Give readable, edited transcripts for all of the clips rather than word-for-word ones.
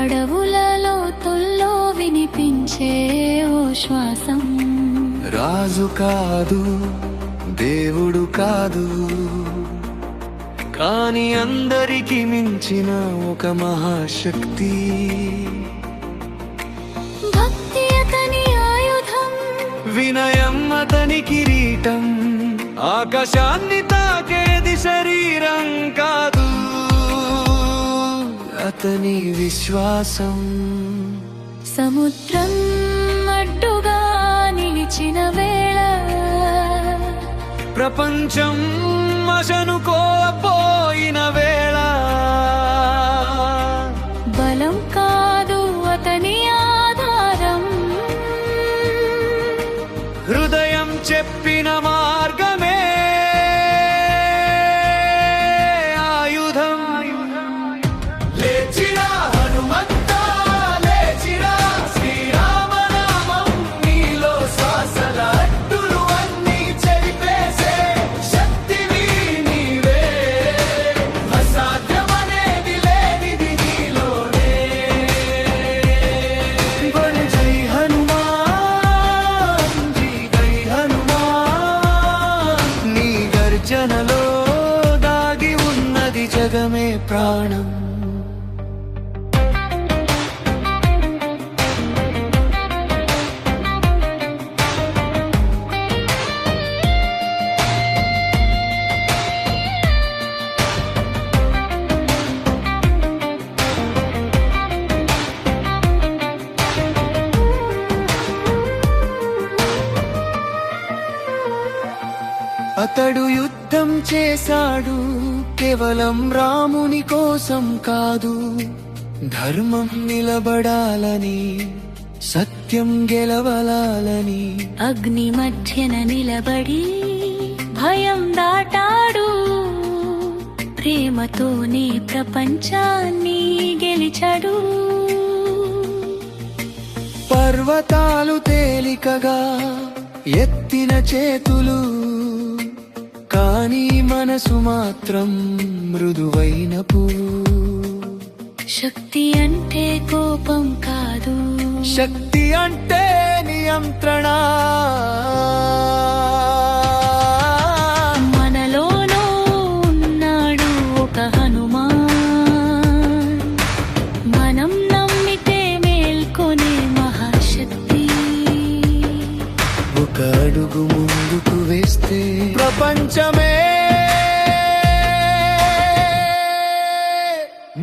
అడవులలో తొల్లో వినిపించే ఓ శ్వాసం. రాజు కాదు, దేవుడు కాదు, కాని అందరికి మించిన ఒక మహాశక్తి. భక్తి అతని ఆయుధం, వినయం అతని కిరీటం. ఆకాశాన్ని తాకేది శరీరం కాదు, అతని విశ్వాసం. సముద్రం అడ్డుగా నిలిచిన వేళ, ప్రపంచం మశను కోల్పోయిన వేళ, బలం కాదు అతని ఆధారం. హృదయం చెప్పిన మార్గమే ఆయుధం. లేచిరా హనుమంతా, లేచిరా, శ్రీరామనామం నీలో శ్వాసల అడ్డులు అన్నీ చెరిపేసే శక్తివి నీవే. అసాధ్యమనేది లేనిది నీలోనే. బల్ జై హనుమాన్, జై హనుమాన్. నీ గర్జనలో దాగి ఉన్నది జగమే ప్రాణం. అతడు యుద్ధం చేశాడు కేవలం రాముని కోసం కాదు, ధర్మం నిలబడాలని, సత్యం గెలవలాలని. అగ్ని మధ్యన నిలబడి భయం దాటాడు, ప్రేమతోనే ప్రపంచాన్ని గెలిచాడు. పర్వతాలు తేలికగా ఎత్తిన చేతులు, కానీ మనసు మాత్రం మృదువైన పువ్వు. శక్తి అంటే కోపం కాదు, శక్తి అంటే నియంత్రణ. మనలోనూ ఉన్నాడు ఒక హనుమాన్, మనం నమ్మితే మేల్కొనే మహాశక్తి. ఒక అడుగు ముందుకు వేస్తే ప్రపంచమే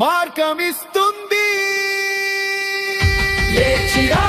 మార్గమిస్తుంది. లేచిరా